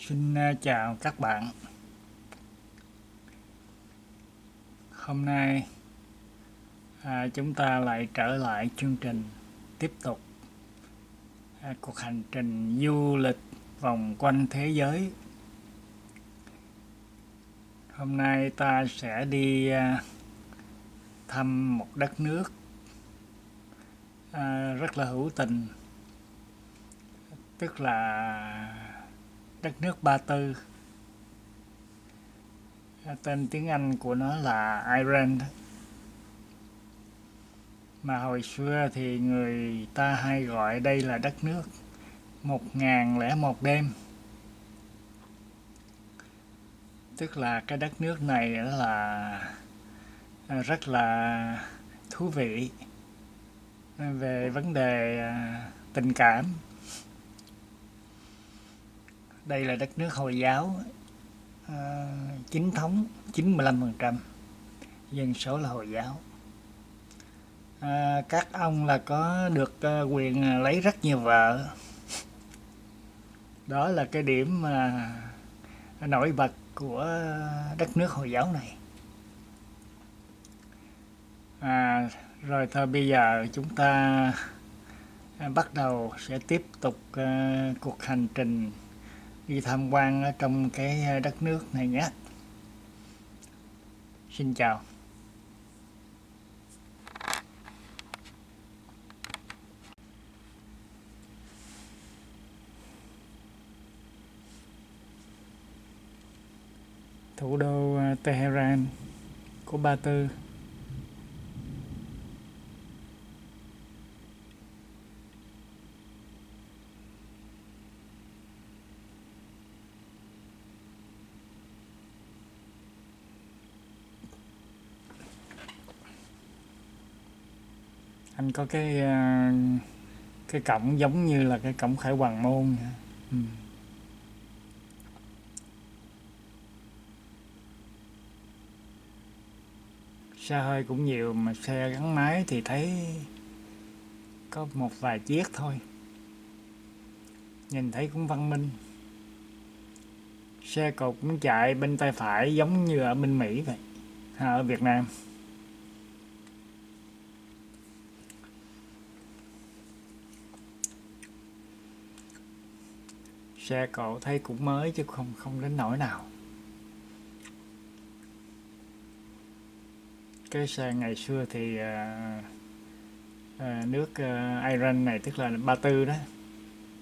Xin chào các bạn. Hôm nay chúng ta lại trở lại chương trình tiếp tục cuộc hành trình du lịch vòng quanh thế giới. Hôm nay ta sẽ đi thăm một đất nước rất là hữu tình, tức là đất nước Ba Tư. Tên tiếng Anh của nó là Ireland, mà hồi xưa thì người ta hay gọi đây là đất nước 1001 đêm. Tức là cái đất nước này là rất là thú vị về vấn đề tình cảm. Đây là đất nước Hồi Giáo, chính thống 95%, dân số là Hồi Giáo. Các ông là có được quyền lấy rất nhiều vợ. Đó là cái điểm nổi bật của đất nước Hồi Giáo này. Rồi thôi bây giờ chúng ta bắt đầu sẽ tiếp tục cuộc hành trình đi tham quan ở trong cái đất nước này nhé. Xin chào. Thủ đô Tehran của Ba Tư. Anh có cái cổng giống như là cái cổng Khải Hoàn Môn. Xe hơi cũng nhiều, mà xe gắn máy thì thấy có một vài chiếc thôi. Nhìn thấy cũng văn minh. Xe cộ cũng chạy bên tay phải giống như ở bên Mỹ vậy, ở Việt Nam. Xe cộ thấy cũng mới chứ không đến nỗi nào. Cái xe ngày xưa thì nước Iran này, tức là Ba Tư đó,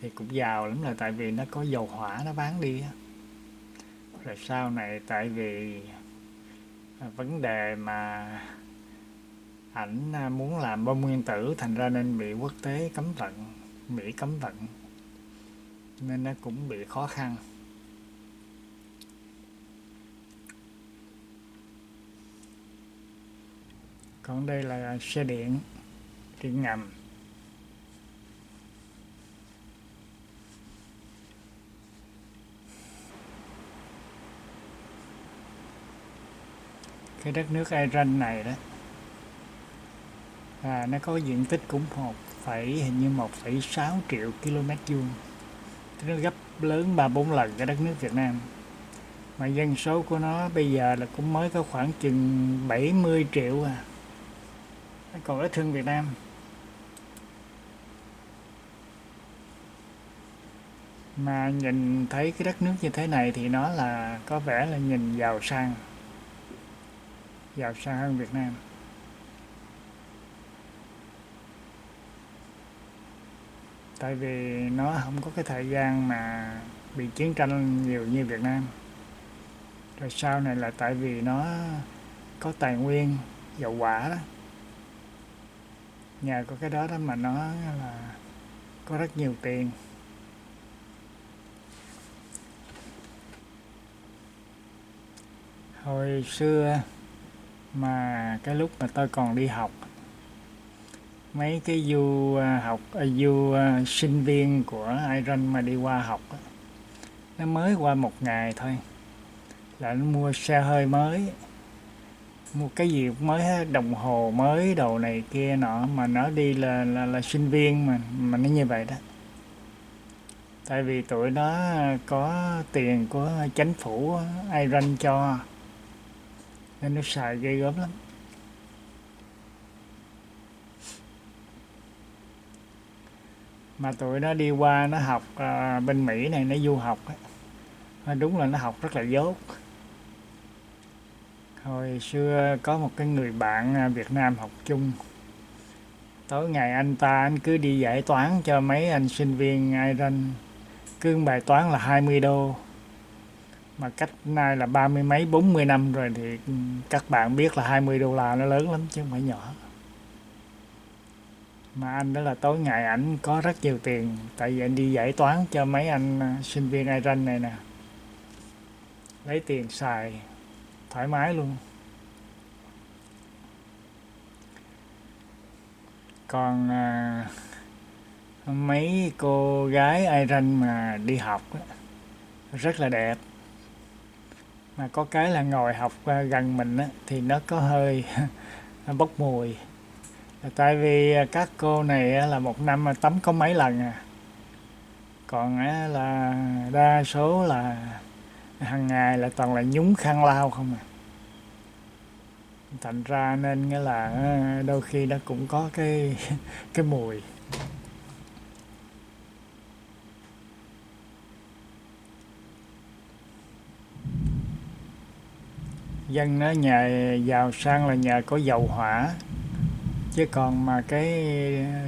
thì cũng giàu lắm, là tại vì nó có dầu hỏa nó bán đi á. Rồi sau này tại vì vấn đề mà ảnh muốn làm bom nguyên tử, thành ra nên bị quốc tế cấm vận, Mỹ cấm vận, nên nó cũng bị khó khăn. Còn đây là xe điện ngầm. Cái đất nước Iran này đó, nó có diện tích cũng hình như 1,6 triệu km vuông, nó gấp lớn 3-4 lần cái đất nước Việt Nam. Mà dân số của nó bây giờ là cũng mới có khoảng chừng 70 triệu à, còn ít hơn Việt Nam. Mà nhìn thấy cái đất nước như thế này thì nó là có vẻ là nhìn giàu sang hơn Việt Nam. Tại vì nó không có cái thời gian mà bị chiến tranh nhiều như Việt Nam. Rồi sau này là tại vì nó có tài nguyên dầu hỏa đó, nhờ có cái đó mà nó là có rất nhiều tiền. Hồi xưa mà cái lúc mà tôi còn đi học, mấy cái du sinh viên của Iran mà đi qua học đó, nó mới qua một ngày thôi là nó mua xe hơi mới, mua cái gì cũng mới hết, đồng hồ mới, đồ này kia nọ, mà nó đi là sinh viên mà nó như vậy đó. Tại vì tụi nó có tiền của chính phủ Iran cho, nên nó xài ghê gớm lắm. Mà tụi nó đi qua nó học bên Mỹ này, nó du học ấy. Đúng là nó học rất là dốt. Hồi xưa có một cái người bạn Việt Nam học chung. Tối ngày anh cứ đi dạy toán cho mấy anh sinh viên Iran. Cứ bài toán là 20 đô. Mà cách nay là 30 mấy 40 năm rồi thì các bạn biết là 20 đô la nó lớn lắm chứ không phải nhỏ. Mà anh đó là tối ngày ảnh có rất nhiều tiền, tại vì anh đi dạy toán cho mấy anh sinh viên Iran này nè. Lấy tiền xài thoải mái luôn. Còn mấy cô gái Iran mà đi học á, rất là đẹp. Mà có cái là ngồi học gần mình á, thì nó có hơi bốc mùi. Tại vì các cô này là một năm mà tắm có mấy lần à. Còn là đa số là hàng ngày là toàn là nhúng khăn lau không à. Thành ra nên nghĩa là đôi khi nó cũng có cái cái mùi. Dân nó nhờ giàu sang là nhờ có dầu hỏa, chứ còn mà cái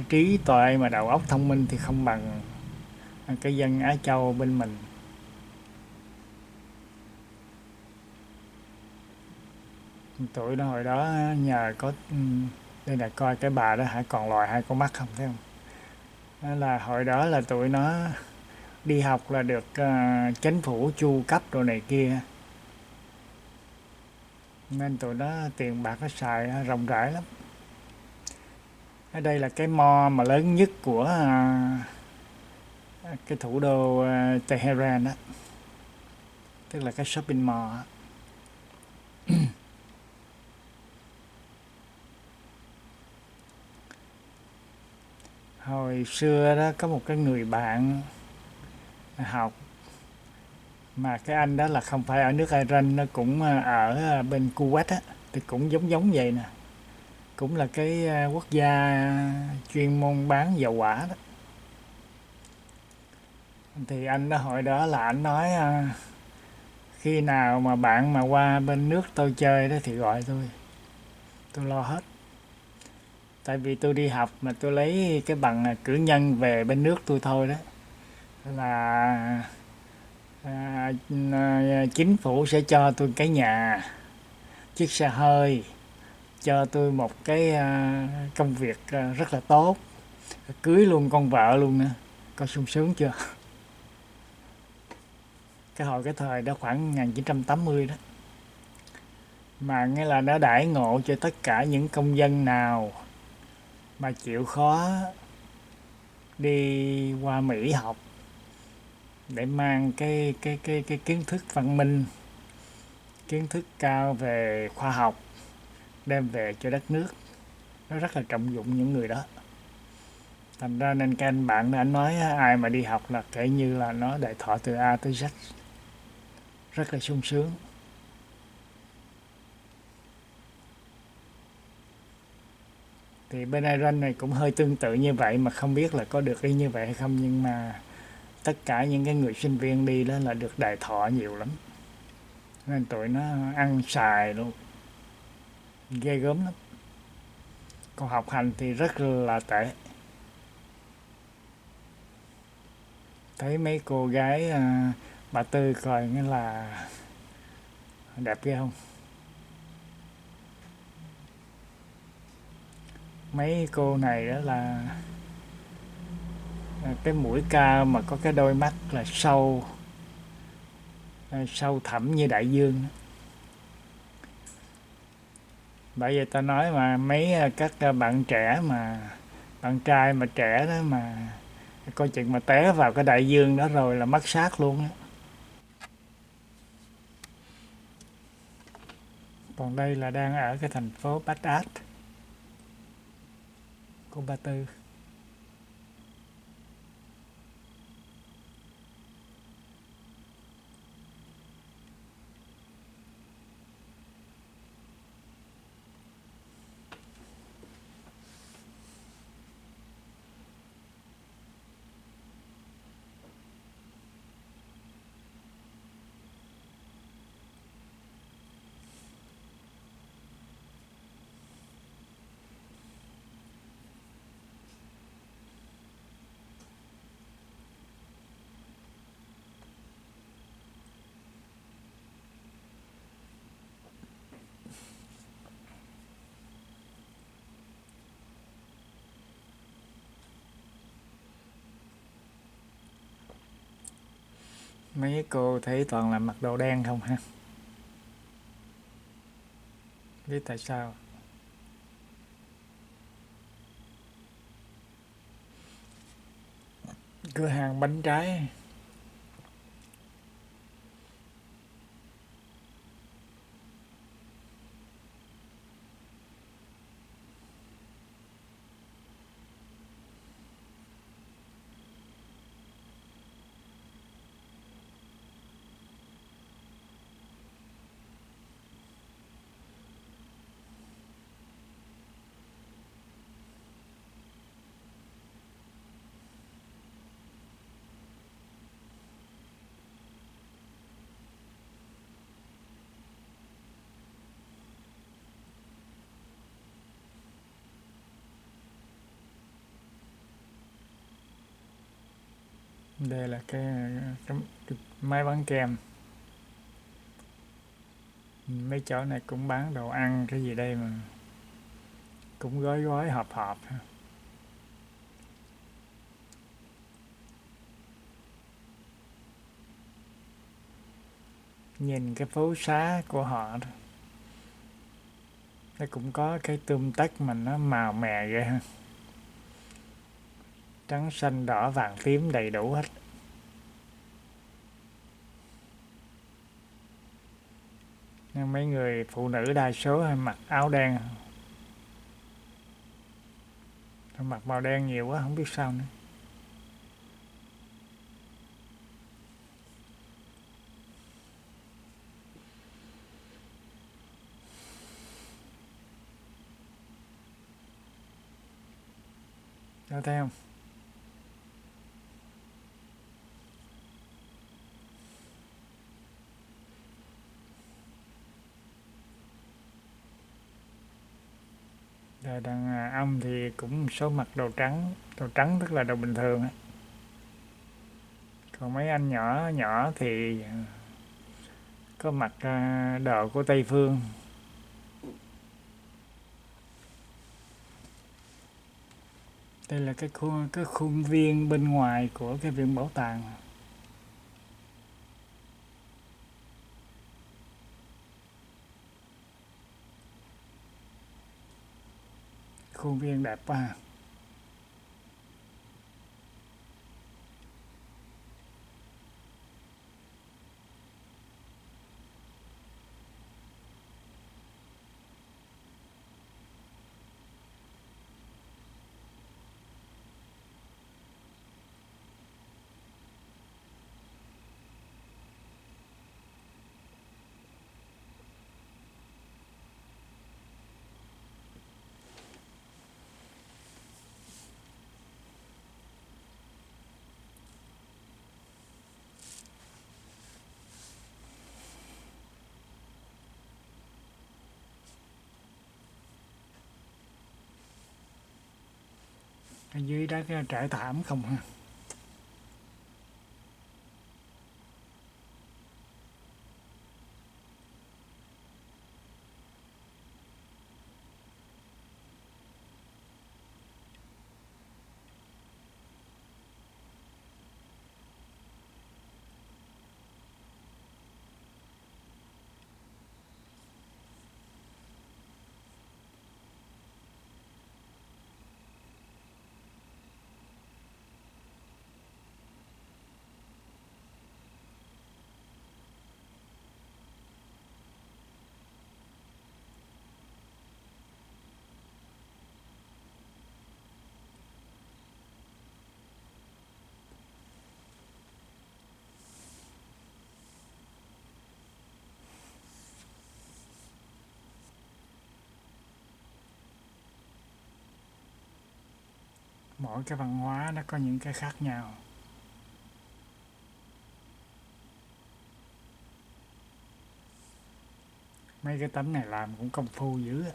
trí tuệ mà đầu óc thông minh thì không bằng cái dân Á Châu bên mình. Tụi nó hồi đó nhờ có đây là coi cái bà đó hả, còn lòi hai con mắt không, thấy không? Đó là hồi đó là tụi nó đi học là được chính phủ chu cấp đồ này kia, nên tụi nó tiền bạc nó xài rộng rãi lắm. Ở đây là cái mo mà lớn nhất của cái thủ đô Tehran đó, tức là cái shopping mall á. Hồi xưa đó có một cái người bạn học, mà cái anh đó là không phải ở nước Iran, nó cũng ở bên Kuwait á, thì cũng giống giống vậy nè, cũng là cái quốc gia chuyên môn bán dầu hỏa đó. Thì anh đó hồi đó là anh nói khi nào mà bạn mà qua bên nước tôi chơi đó thì gọi tôi lo hết. Tại vì tôi đi học mà tôi lấy cái bằng cử nhân về bên nước tôi thôi đó, là chính phủ sẽ cho tôi cái nhà, chiếc xe hơi, cho tôi một cái công việc rất là tốt, cưới luôn con vợ luôn nữa, coi sung sướng chưa? Cái thời đó khoảng 1980 đó, mà nghĩa là nó đãi ngộ cho tất cả những công dân nào mà chịu khó đi qua Mỹ học để mang cái kiến thức văn minh, kiến thức cao về khoa học đem về cho đất nước. Nó rất là trọng dụng những người đó. Thành ra nên cái anh bạn anh nói ai mà đi học là kể như là nó đại thọ từ A tới Z, rất là sung sướng. Thì bên Iran này cũng hơi tương tự như vậy, mà không biết là có được y như vậy hay không, nhưng mà tất cả những cái người sinh viên đi đó là được đại thọ nhiều lắm, nên tụi nó ăn xài luôn, ghê gớm lắm. Còn học hành thì rất là tệ. Thấy mấy cô gái bà Tư coi nghĩa là đẹp ghê không? Mấy cô này đó là cái mũi cao mà có cái đôi mắt là sâu, sâu thẳm như đại dương. Bởi vậy ta nói mà mấy các bạn trẻ mà bạn trai mà trẻ đó mà coi chừng mà té vào cái đại dương đó rồi là mất xác luôn á. Còn đây là đang ở cái thành phố Baghdad của Ba Tư. Mấy cô thấy toàn là mặc đồ đen không ha? Biết tại sao? Cửa hàng bánh trái. Đây là cái máy bán kem. Mấy chỗ này cũng bán đồ ăn cái gì đây mà cũng gói gói hộp hộp. Nhìn cái phố xá của họ đó, nó cũng có cái tươm tất mà nó màu mè vậy ha, trắng xanh đỏ vàng tím đầy đủ hết. Nhưng mấy người phụ nữ đa số mặc áo đen, mặc màu đen nhiều quá không biết sao nữa. Có thấy không? Rồi đàn ông thì cũng một số mặc đồ trắng tức là đồ bình thường á. Còn mấy anh nhỏ nhỏ thì có mặc đồ của Tây Phương. Đây là cái khuôn viên bên ngoài của cái viện bảo tàng. Khuôn viên đẹp quá ha. Ở dưới đó cái trải thảm không ha. Mỗi cái văn hóa nó có những cái khác nhau. Mấy cái tấm này làm cũng công phu dữ á.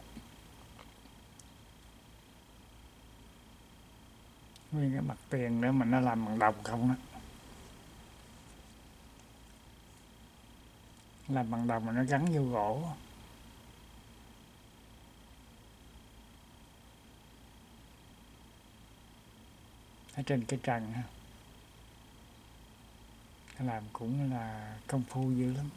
Nguyên cái mặt tiền nữa mà nó làm bằng đồng không á. Làm bằng đồng mà nó gắn vô gỗ. Ở trên cái trần ha. làm cũng là công phu dữ lắm.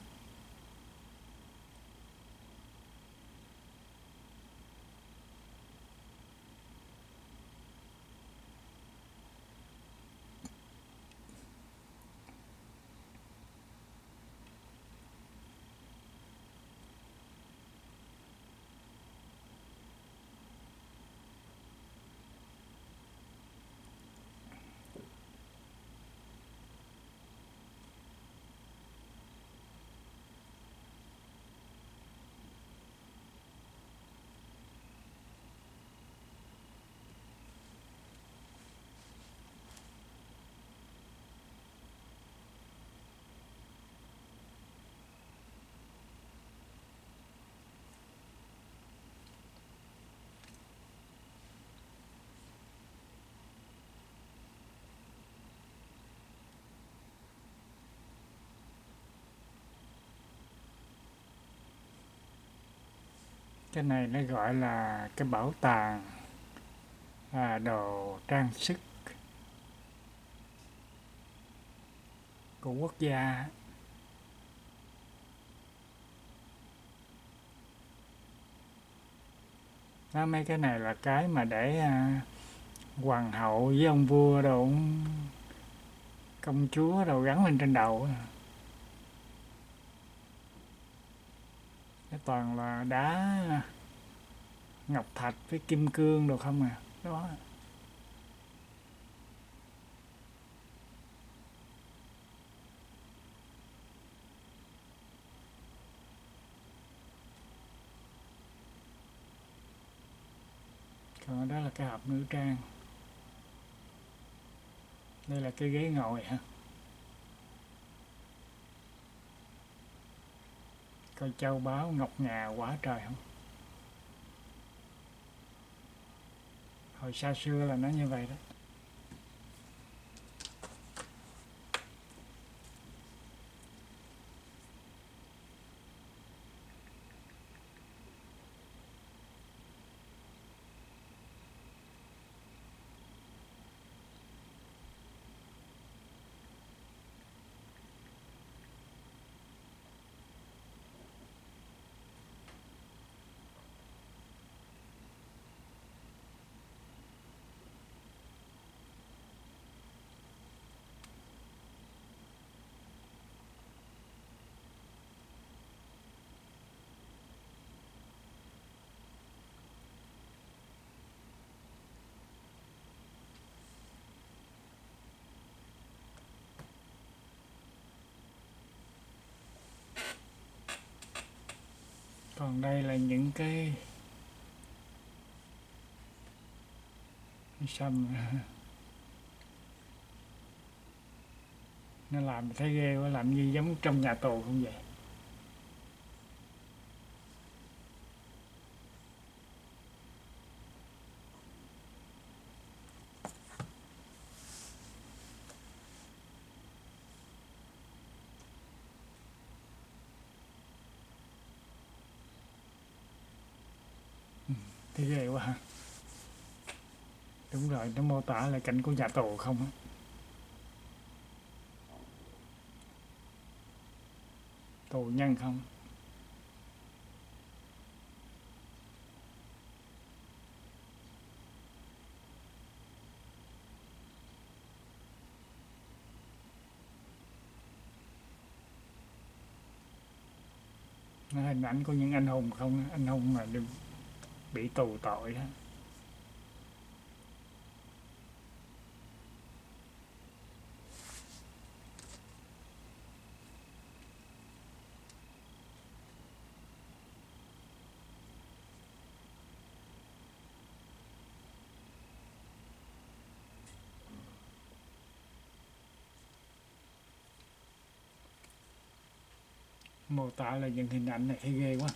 Cái này nó gọi là cái bảo tàng đồ trang sức của quốc gia. Đó, mấy cái này là cái mà để hoàng hậu với ông vua đồ, công chúa đồ gắn lên trên đầu. Cái toàn là đá ngọc thạch với kim cương đồ không à. Đó. Còn đó là cái hộp nữ trang. Đây là cái ghế ngồi ha. Coi châu báu ngọc ngà quá trời không? Hồi xa xưa là nó như vậy đó. Còn đây là những cái sâm. Nó làm thấy ghê quá, làm như giống trong nhà tù không vậy. Thấy ghê quá ha. Đúng rồi, nó mô tả lại cảnh của nhà tù không á. Tù nhân không. Nó hình ảnh của những anh hùng không, anh hùng mà bị tù tội đó. Mô tả là những hình ảnh này thấy ghê quá.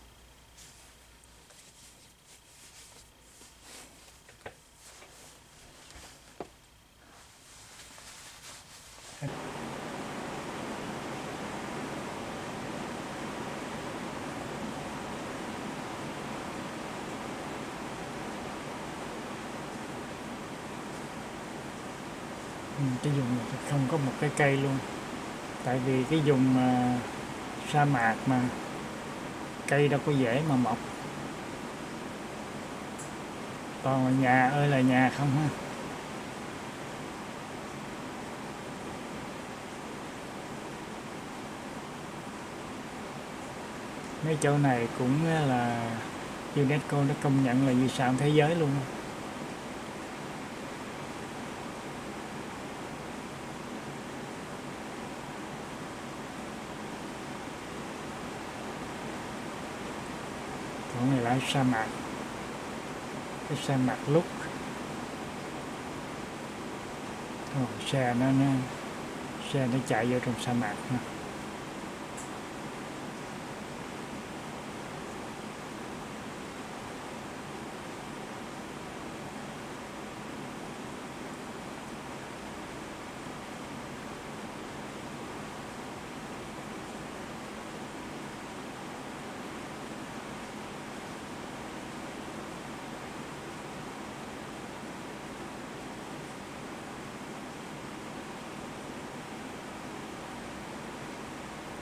Cái vùng này không có một cái cây luôn. Tại vì cái vùng sa mạc mà cây đâu có dễ mà mọc, toàn là nhà ơi là nhà không ha. Mấy chỗ này cũng là UNESCO nó công nhận là di sản thế giới luôn. Chỗ này là sa mạc, cái sa mạc lúc xe nó chạy vô trong sa mạc ha.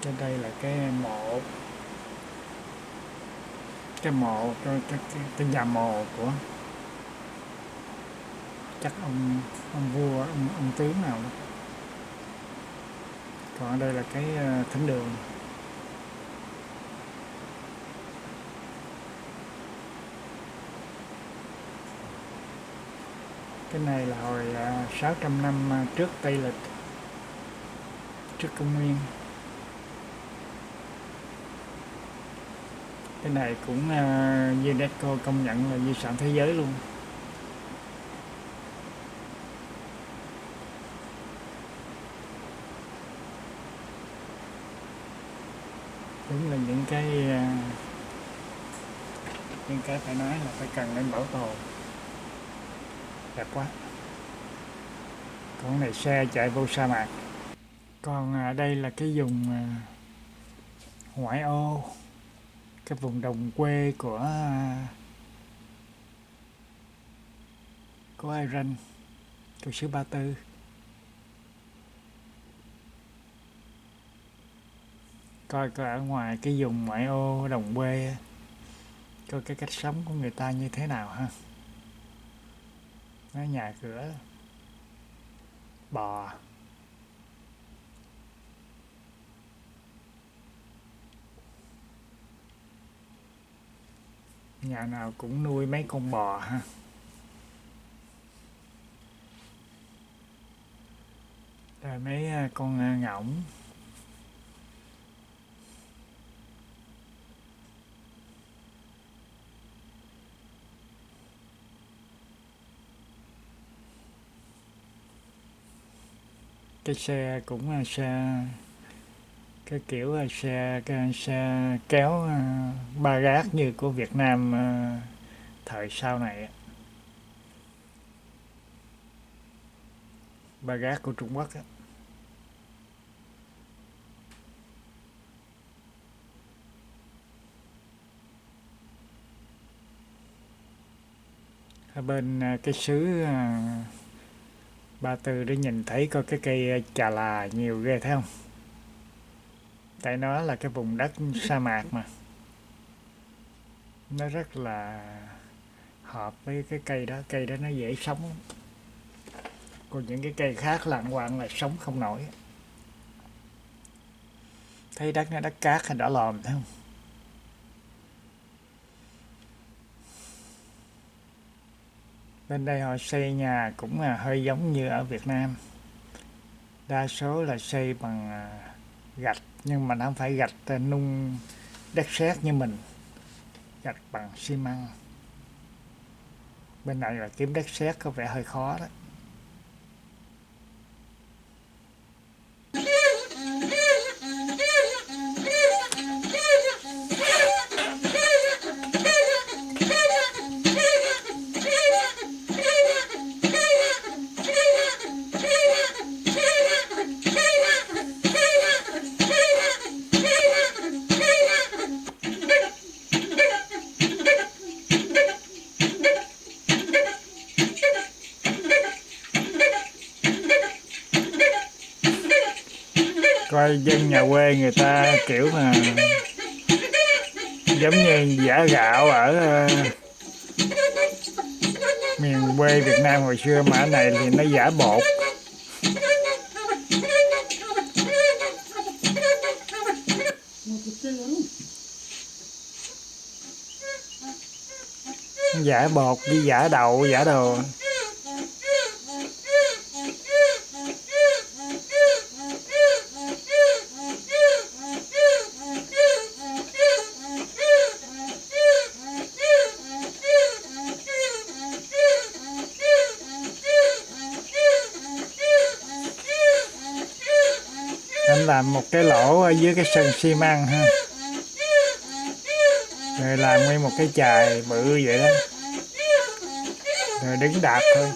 Trên đây là cái mộ cái nhà mồ của chắc ông vua ông tướng nào đó. Còn ở đây là cái thánh đường. Cái này là hồi 600 năm trước Tây Lịch, trước công nguyên. Cái này cũng UNESCO công nhận là di sản thế giới luôn. Đúng là những cái phải nói là phải cần đến bảo tồn. Đẹp quá. Con này xe chạy vô sa mạc. Còn đây là cái vùng ngoại ô, cái vùng đồng quê của Iran, của xứ Ba Tư. Coi ở ngoài cái vùng ngoại ô đồng quê coi cái cách sống của người ta như thế nào ha. Nó nhà cửa bò, nhà nào cũng nuôi mấy con bò ha. Rồi mấy con ngỗng. Cái xe cũng cái kiểu xe kéo ba gác như của Việt Nam thời sau này. Ba gác của Trung Quốc á. Ở bên cái xứ Ba Tư để nhìn thấy có cái cây chà là nhiều ghê thấy không? Tại nó là cái vùng đất sa mạc mà. Nó rất là hợp với cái cây đó nó dễ sống. Còn những cái cây khác lạng quạng là sống không nổi. Thấy đất nó đất cát hay đỏ lòm thấy không? Bên đây họ xây nhà cũng hơi giống như ở Việt Nam. Đa số là xây bằng gạch, nhưng mà nó không phải gạch nung đất sét như mình. Gạch bằng xi măng. Bên này là kiếm đất sét có vẻ hơi khó đó. coi dân nhà quê người ta kiểu mà giống như giã gạo ở miền quê Việt Nam hồi xưa, mà ở này thì nó giả bột. Giả bột với giả đậu, giả đồ. Anh làm một cái lỗ ở dưới cái sân xi măng ha, rồi làm nguyên một cái chài bự vậy đó, rồi đứng đạp thôi.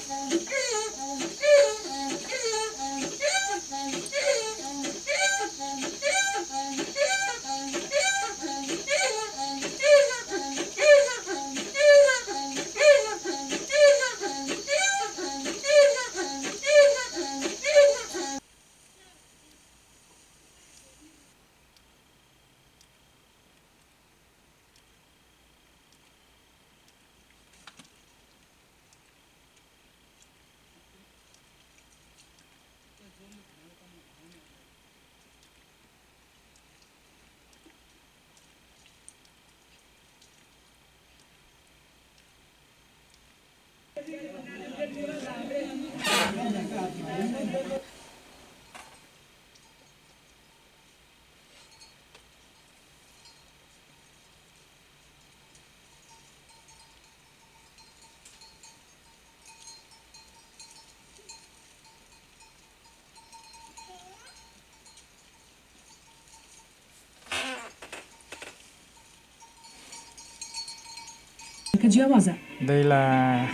Đây là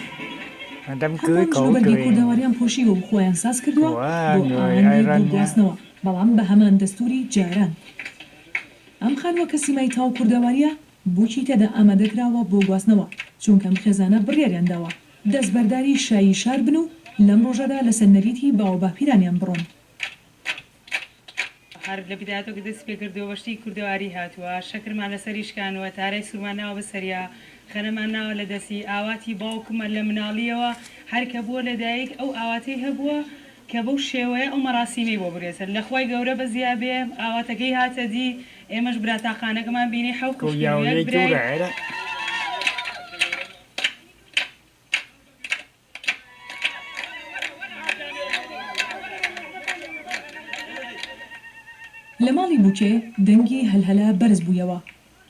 đám cưới cổ truyền của người Iran nha. بەڵام بە هەمان دەستوری جاران ئەم خانوە کە سیمای تاو کوردەواریە بووکی تێدا ئامادەکراوە بۆ گواستنەوە چونکە ئەم خێزانە بڕیاریانداوە دەستبەرداری شایی شار بن و لەم ڕۆژەدا لەسەر نەریتی باو باپیرانیان بڕۆن. هەر لە بیداتۆکە دەست پێکردەوە بەشتی کوردەواری هاتووە شەکرمان لەسەری شکانەوە تارای سوورمان ناوە بەسەریا خەنەمان ناوە لە دەستی ئاواتی باوکمە لە مناڵیەوە هەرکە بووە لەدایک ئەو ئاواتەی هەبووە کە بەو شێوەیە ئەو مەراسیمەی بۆ بڕێسەر لە خوای گەورە بەزیا بێ ئاواتەکەی هاتە دی ئێمەش براتاخانەکەمان بینی حەوت کوشتێک برای لە ماڵی بووکێ دەنگی هەلهەلا بەرز بوویەوە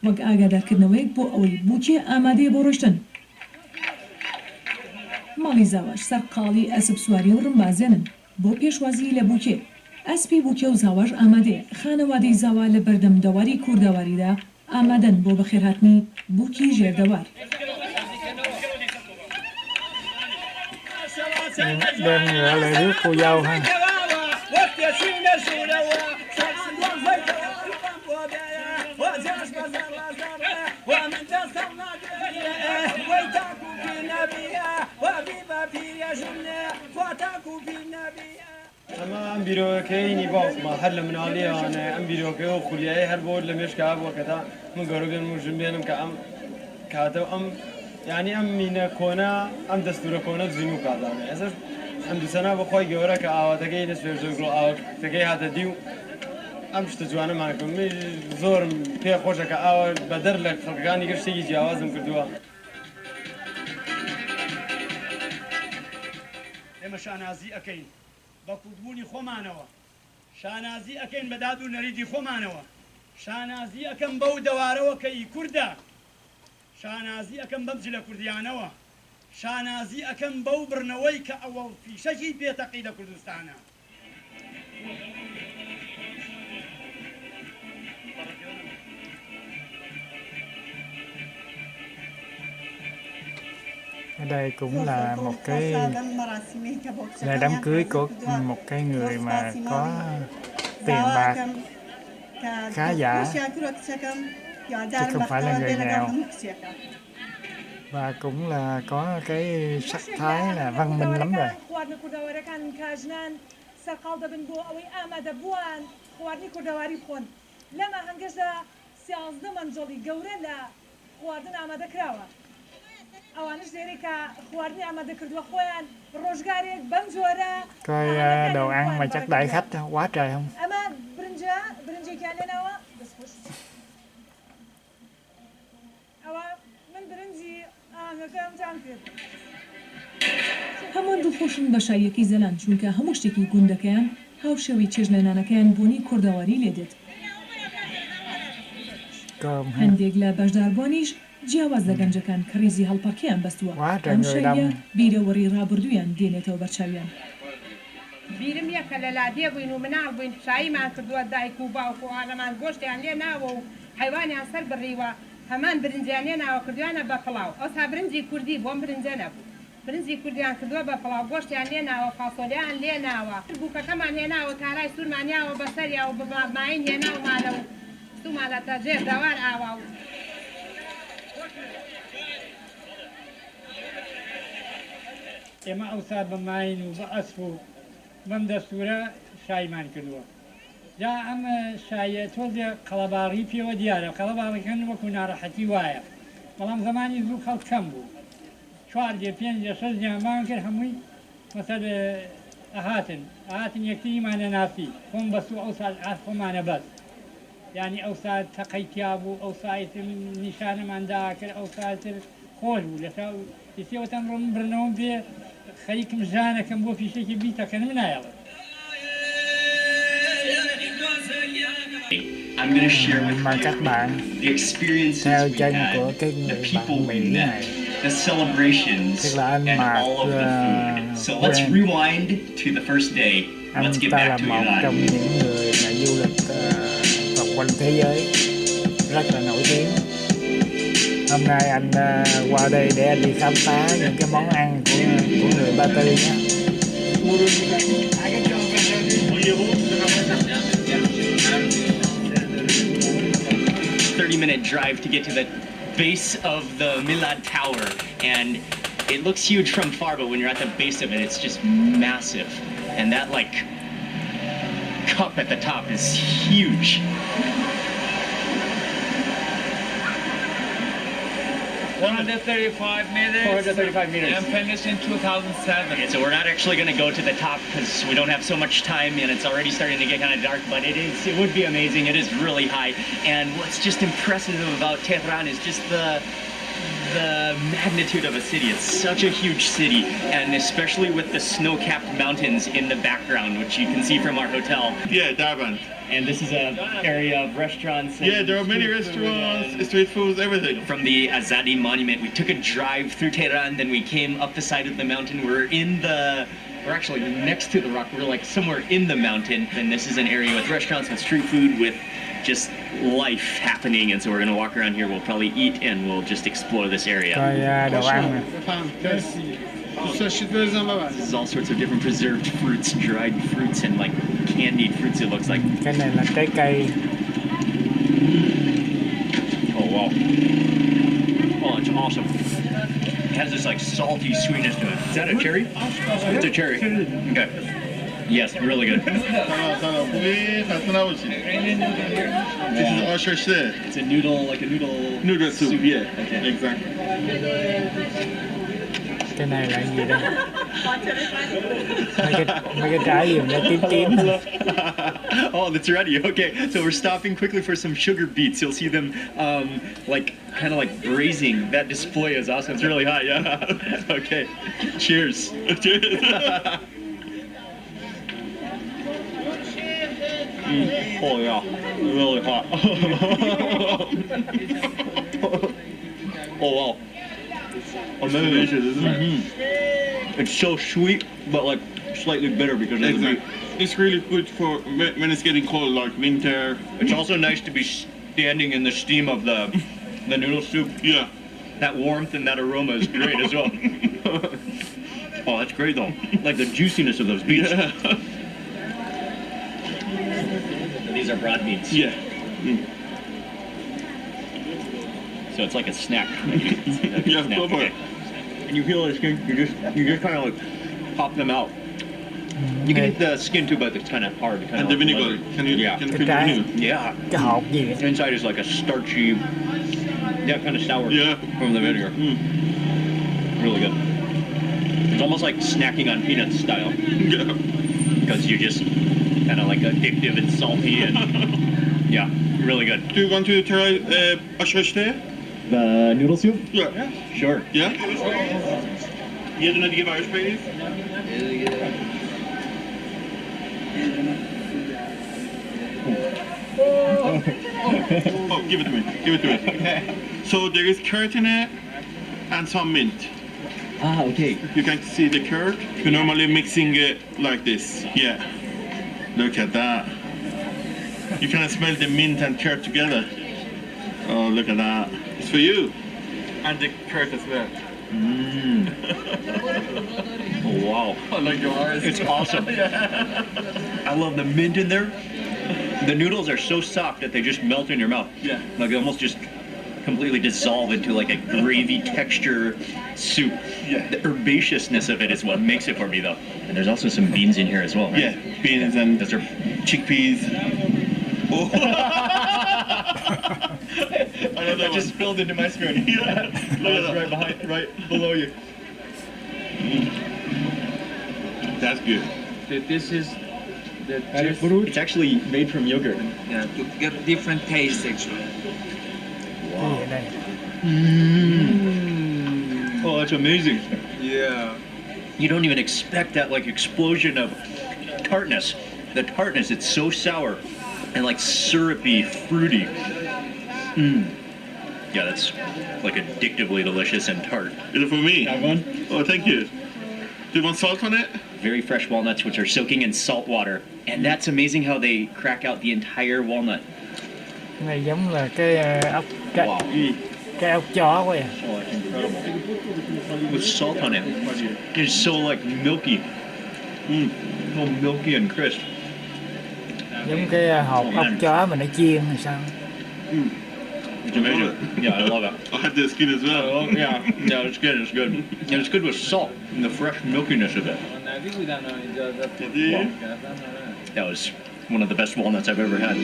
وەک ئاگادارکردنەوەیەک بۆ ئەوەی بووکێ ئامادەیە بۆ ڕۆیشتن. ماڵی زاواش سەر قاڵی ئەسپ سواری و ڕمبازێنن بۆ پێشوازی لە بووکێ. ئەسپی بووکێ و زاواش ئامادەیە خانەوادەی زاوا لە بەردەم دەواری کوردەواریدا ئامادەن بۆ بەخێرهاتنی بووکی ژێردەوار. Đem gọi là rước cô dâu ha. أم بيروكيني باوس ما هل من عليه أنا أم بيروكيو خليه هل بود لمش كاب وكذا من قرقن مجنبينم كأم كاتو أم يعني أم من كونا أم دستور كونا زينو كذا أساس الحمد لله بخوي جورا كأو تجي نسبة زوجو أو تجي هذا ديو أم شتجوانا معكم مش زور في خوشة كأو بدر لك فكاني كرش تيجي جوازم كردوا لما شانازي أكين بەکوتبوونی خۆمانەوە شانازی ئەکەین بەداد و نەریتی خۆمانەوە شانازی ئەەکەم بەو دەوارەوە کە ئی کووردە شانازی ئەەکەم بەم جلە کوردیانەوە شانازی ئەەکەم بەو برنەوەی کە ئەوە فیشەکی پێتەقی لە کوردستانە Ở đây cũng là một cái là đám cưới của một cái người mà có tiền bạc khá giả chứ không phải là người nghèo, và cũng là có cái sắc thái là văn minh lắm rồi. خواردنی کوردەواری بخۆن لەمە هەنگەشدا 13 مەنجەڵی گەورە لە خواردن ئامادەکراوە ئەوانش لێرەی کە خواردنی ئامادە کردووە خۆیان ڕۆژگارێک بەم جۆرە Coi đồ ăn mà chắc đãi khách quá trời không? ئەمە برنجێکیان لێناوە دەستخۆش ئەوە من برنجی ئاهەکەم جام کرد هەمووان دڵخۆشن بە شایەکی زەلان چونکە هەموو شتێکی گوندەکەیان هاوشێوەی چێژ لە نانەکەیان بۆنی کوردەواری لێدێت Cơm ha. هەندێک لە بەشداربوونیش جیاواز لە گەنجەکان کە ڕیزی هەڵپەکەیان بەستووە ئەم شەیە بیرەوەڕی ڕابردوویان دێنێتەوە بەرچاویان بیرم یەکە لە لادێ بووین و مناڵ بووین شاییمان کردووە دایک و باوکو ئاڵەمان گۆشتیان لێ ناوە و حیوانیان سەر بڕیوە هەمان برنجیان لێ ناوە کردویانە بە پڵاو ئەوسا برنجی کوردی بۆم برنجە نەبوو برنجی کوردیان کردووە بە پڵاو گۆشتیان لێ ناوە فاسۆلیان لێ ناوە بووکەکەمان هێناوە تارای سوورمانیاوە بەسەریا و بەماین هێناومانە و سومانەتە جێر داوار ئاوا و ئێمە ئەوسا بە ماین و بە ئەسپ و بەم دەستورە شایمان کردووە جا ئەم شایە تۆزێ قەڵەباڕی پێوە دیارە قەڵەباڕەکەن وەکو ناڕەحەتی وایە بەڵام زمانی زوو خەڵک کەم بوو 4 5 6 دیانمان کرد هەمووی مەسەل ئەهاتن یەکتریمانە ناسی خۆم بەسوو ئەو سال خۆمانە بەس یعنی ئەو سال تەقەیتیا بوو ئەو سایتر نیشانەماندا کرد ئەو ساتر خۆش بوو لەسا پێوەتەم ڕۆم برنەوەم پێ خەریکم ژانەکەم بۆ پیشێکی بیتەکەن منایەڵێت I'm going to share with Mời các bạn the experiences theo we chân had, của cái the người people bạn we Mỹ met, này. the celebrations, Tức là anh and Mạc, all of the food. So let's quen. rewind to the first day. Anh Let's get ta là back to một trong Iran. những người mà du lịch vòng quanh thế giới rất là nổi tiếng. Hôm nay anh qua đây để anh đi khám phá những cái món ăn của người Ba Tư nhé. 30-minute drive to get to the base of the Milad Tower, and it looks huge from far, but when you're at the base of it, it's just massive. And that like cup at the top is huge. 435 meters. 435 meters. And finished in 2007. Okay, so we're not actually going to go to the top because we don't have so much time and it's already starting to get kind of dark, but it would be amazing. It is really high. And what's just impressive about Tehran is just the magnitude of a city. It's such a huge city, and especially with the snow-capped mountains in the background, which you can see from our hotel. Yeah, Durban. And this is an area of restaurants. And yeah, there are many restaurants, street foods, everything. From the Azadi Monument, we took a drive through Tehran, then we came up the side of the mountain. We're actually next to the rock. We're like somewhere in the mountain. And this is an area with restaurants, with street food, with just life happening. And so we're going to walk around here. We'll probably eat and we'll just explore this area. Coi đồ ăn nè. This is all sorts of different preserved fruits, dried fruits, and like candied fruits, it looks like. Cái này là trái cây. Oh, wow. Oh, it's awesome. It has this like salty sweetness to it. Is that a cherry? It's a cherry. Okay. Yes, really good. It's a noodle, like a Noodle soup, yeah. Okay. Exactly. Cái này là gì đây? Mấy cái trái gì mà nó tím tím. Oh, that's ready. Okay, so we're stopping quickly for some sugar beets. You'll see them like kind of like braising. That display is awesome. It's really hot. Yeah. Okay. Cheers. Cheers. Oh yeah, really hot. Oh wow. It's delicious, isn't it? Mm-hmm. It's so sweet, but like slightly bitter because of the meat. It's really good for when it's getting cold, like winter. It's also nice to be standing in the steam of the noodle soup. Yeah. That warmth and that aroma is great as well. Oh, that's great though. Like the juiciness of those beets. Yeah. These are broad beets. Yeah. Mm. So it's like a snack. Yeah, go for it. And you feel this thing, you just kind of like pop them out. You can eat the skin too, but it's kind of hard. Kind And of the vinegar. Can you Yeah. can you Cái feel the trái. vinegar? Yeah. Cái hột gì á. Inside is like a starchy, kind of sour Yeah. from the vinegar. Really good. It's almost like snacking on peanuts style Yeah. because you're just kind of like addictive and salty and yeah, really good. Do you want to try ashashte? The noodle soup? Yeah. Sure. Yeah? You don't know to give Irish please? Oh, give it to me. Give it to me. So there is carrot in it and some mint. Ah, okay. You can see the carrot. You're normally mixing it like this. Yeah. Look at that. You can smell the mint and carrot together. Oh, look at that. It's for you. And the carrot as well. Oh, wow. I like your eyes. It's awesome. I love the mint in there. The noodles are so soft that they just melt in your mouth. Yeah. Like they almost just completely dissolve into like a gravy texture soup. Yeah. The herbaceousness of it is what makes it for me though. And there's also some beans in here as well, right? Yeah, beans and Those are chickpeas. Oh. that just spilled into my spoon. Yeah. Look at that. right behind, right below you. That's good. This is the It's actually made from yogurt. yeah, to get different taste actually. Cái gì ở đây? Oh, that's amazing. Yeah. You don't even expect that like explosion of tartness. The tartness, it's so sour and like syrupy, fruity. Yeah, that's like addictively delicious and tart. Is it for me? That one? Oh, thank you. Do you want salt on it? Very fresh walnuts, which are soaking in salt water. And that's amazing how they crack out the entire walnut. Cái này giống là cái ốc Wow. cái ốc chó quá à. Oh, it's incredible. With salt on it. It's so like milky. So milky and crisp. Giống cái hột ốc chó mà nó chiên hay sao? It's amazing. Yeah, I love it. I had the skin as well. Oh, yeah, it's good, it's good. And it's good with salt and the fresh milkiness of it. Wow. That was one of the best walnuts I've ever had.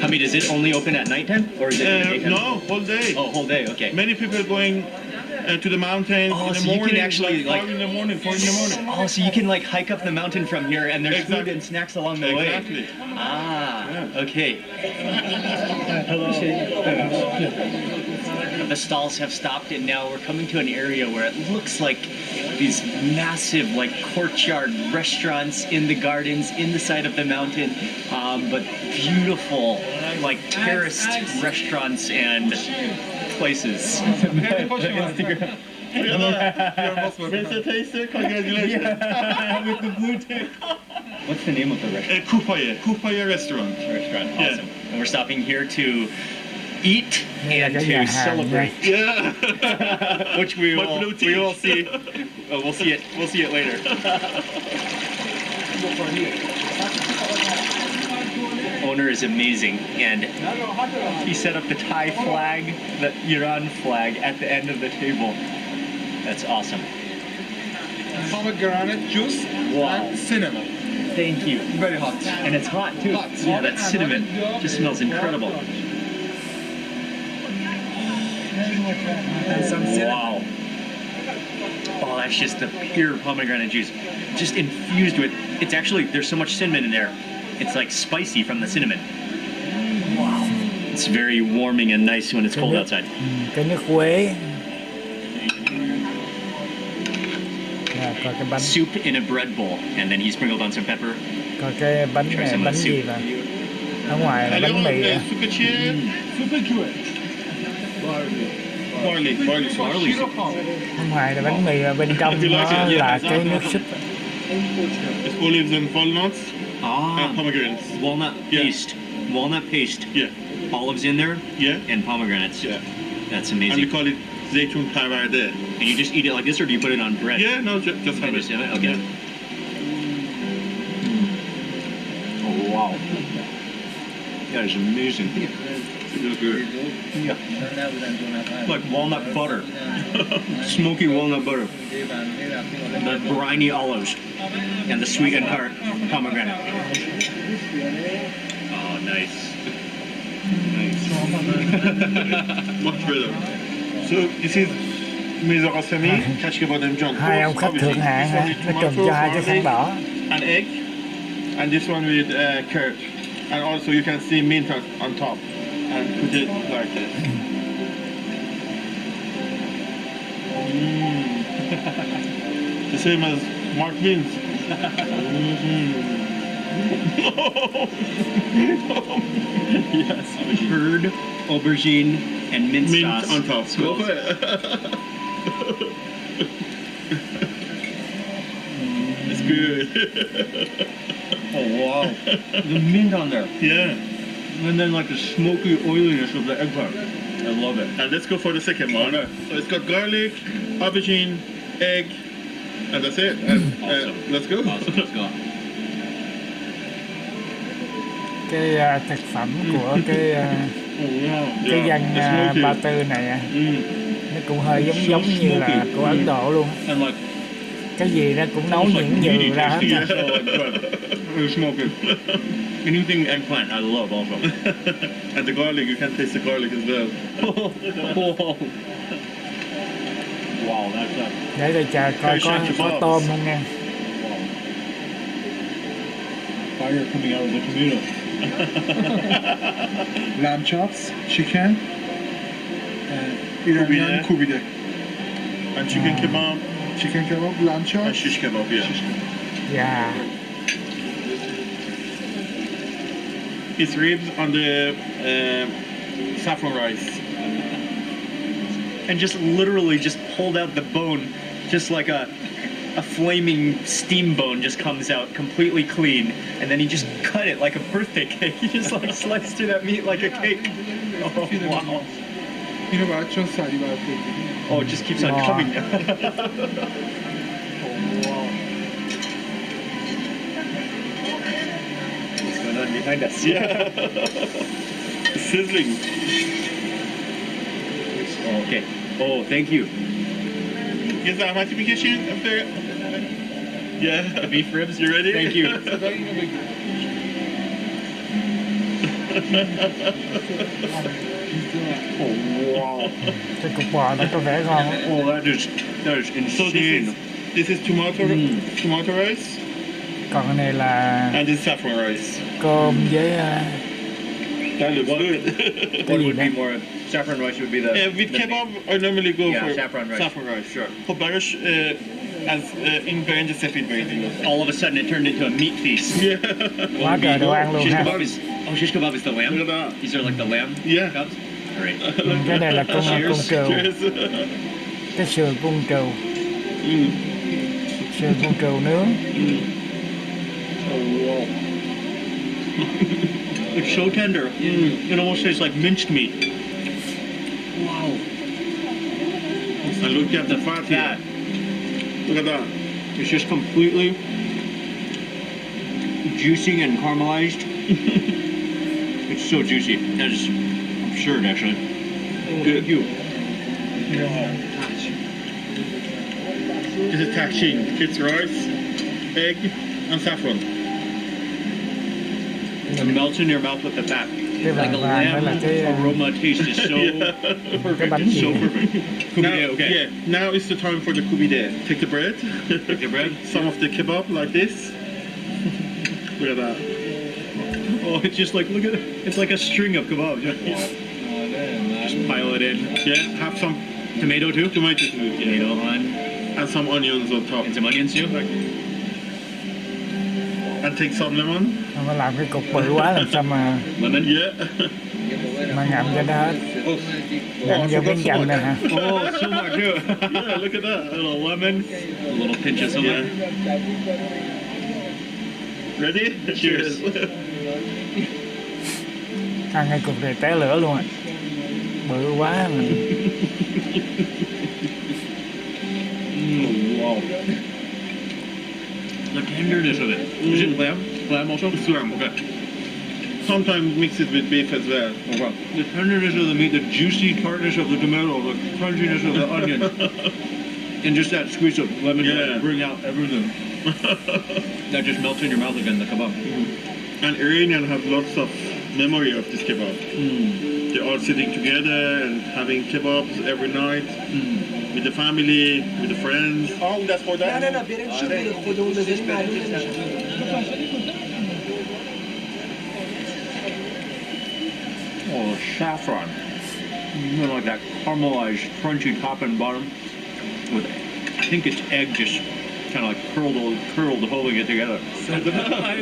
Hamid, is it only open at nighttime or is it in the daytime? No, whole day. Oh, whole day, okay. Many people going to the mountains Oh, in the so you morning. can actually, like like- 5 in the morning, 4 in the morning. Oh, so you can like hike up the mountain from here and there's food Exactly. and snacks along the way. Exactly. Ah, okay. The stalls have stopped and now we're coming to an area where it looks like these massive like courtyard restaurants in the gardens in the side of the mountain, but beautiful like terraced restaurants and places. It's a taster. Congratulations. With the blue tape. What's the name of the restaurant? Kupaya restaurant. Restaurant, Yeah. awesome. And we're stopping here to eat Đây là and cái nhà to hàng celebrate, Yeah. which we My will blue we will teeth. see. We'll see it. We'll see it later. Owner is amazing, and he set up the Thai flag, the Iran flag, at the end of the table. That's awesome. Pomegranate juice Wow. and cinnamon. Thank you. Very hot. And it's hot too. Hot. Yeah, that cinnamon just smells incredible. And some cinnamon. Wow. Oh, that's just the pure pomegranate juice. Just infused with, it's actually, there's so much cinnamon in there. It's like spicy from the cinnamon. Wow. It's very warming and nice when it's cold outside. Cái nước quế. Coi cái bánh, Soup in a bread bowl, and then he sprinkled on some pepper. coi cái bánh Try này some of bánh the gì soup. mà? Ở ngoài là And you bánh want mì à? super cheer? Barley sauce. Barley soup. Ở ngoài là bánh mì, bên trong nó là cái nước súp. It's olives and walnuts Ah, and pomegranates. walnut Yeah. paste. Walnut paste. Yeah. Olives in there Yeah. and pomegranates. Yeah. That's And we amazing. call it zeytun parvarde. And you just eat it like this, or do you put it on bread? Yeah, no, just have Just it. have it? Okay. Oh, wow. That is amazing. It's good. Like walnut butter. Smoky walnut butter. The briny olives. And the sweetened pomegranate. Oh, nice. Nice. Much better. So this is mezarasami, kachke bademjan. Hai ông khách thượng hạng hả? Nó trùm cho hai cái khăn đỏ. An egg, and this one with curd. And also you can see mint on top. And put it like this. The same as Mark Beans. Yes. Curd, aubergine, and mint sauce. On top. Swirls. It's good. Oh wow. The mint on there. Yeah. And then like the smoky oiliness of the eggplant. I love it. And let's go for the second one. Okay. So it's got garlic, aubergine, egg, and that's it. And Awesome. let's go. Awesome. Let's go. Cái thực phẩm của cái Yeah, dân the smoky. Ba Tư này nó cũng hơi giống như là của Ấn Độ luôn. And like Cái gì nó cũng nấu những meaty ra hết. tasty, so like good. It's smoky. Anything eggplant I love also. And the garlic, you can taste the garlic as well. Wow, that's up. Để đây chờ coi có tôm không nha. Fire coming out of the tomato. Lamb chops, chicken, Iranian kubide. And chicken kebab, Chicken kebab, lamb and chops. shish kebab, yeah. Dạ. It's ribs on the saffron rice. And just literally just pulled out the bone, just like a flaming steam bone just comes out completely clean, and then he just cut it like a birthday cake. He just like sliced through that meat like a cake. Oh wow. اینو باید چون سری باید بگیری. Oh, it just keeps on Wow. coming. What's going on behind us? Yeah. Sizzling. Oh, okay. Oh, thank you. Yes, I'm happy to be kitchen up there. Yeah. The beef ribs. You ready? Thank you. Oh wow. Cái cục bò nó có vẻ ngon. Oh, that is So insane. this is tomato rice, Còn cái này là and this saffron rice. cơm với That looks good. What would be more? Saffron rice would be the. With the kebab, I normally go Yeah, for saffron rice. Saffron rice, sure. For Barish, as in Berince Sefid Berince. All of a sudden, it turned into a meat feast. Yeah. quá trời đồ ăn luôn Shish ha. kebab is. Oh, shish kebab is the lamb. Look at that. These are like the lamb Yeah. cups. Great. Cái này là cung Cheers. cừu, Cheers. cái sườn cung cừu, Mm. sườn cung cừu nướng. Oh, wow. It's so tender. It almost tastes like minced meat. Wow. And look at the fat here. That Look at that. is just completely juicy and caramelized. It's so juicy. That is absurd, actually. Thank you. This is tachin. It's rice, egg, and saffron. It melts in your mouth with the fat. Cái Like a vàng vàng đó lamb là cái aroma taste is so cái perfect. bánh It's gì? so perfect. Now, okay. Yeah, now is the time for the kubide. Take the bread. Take the bread. Some of the kebab like this. Look at that. Oh, it's just like, look at it. It's like a string of kebabs. Just pile it in. Yeah, have some Tomato too? tomato too. Yeah. Tomato on. And some onions on top. And some onions too? And take some lemon. Không có làm cái cục bự quá làm sao mà Lemon? Yeah. ngậm cho nó hết. Oh, Ngậm I vô forgot miếng so dầm much. nè hả? Oh, so much too. Yeah, look at that. A little lemon, a little pinch of some Yeah. lemon. Ready? Cheers. Ăn cái cục này té lửa luôn á. Bự quá mà. Wow. The tenderness of it. Is it lamb? Lamb also? It's lamb, okay. sometimes mix it with beef as well. The tenderness of the meat, the juicy tartness of the tomato, the crunchiness of the onion, and just that squeeze of lemon to bring out everything. That just melts in your mouth again, the kebab. And Iranian have lots of memory of this kebab. They're all sitting together and having kebabs every night with the family, with the friends. Oh, that's for that? نه بریم شروع خودمون بزنیم معلوم نمیشه. Oh, saffron. You know, like that caramelized, crunchy top and bottom with, I think it's egg just kind of like curled holding it together. I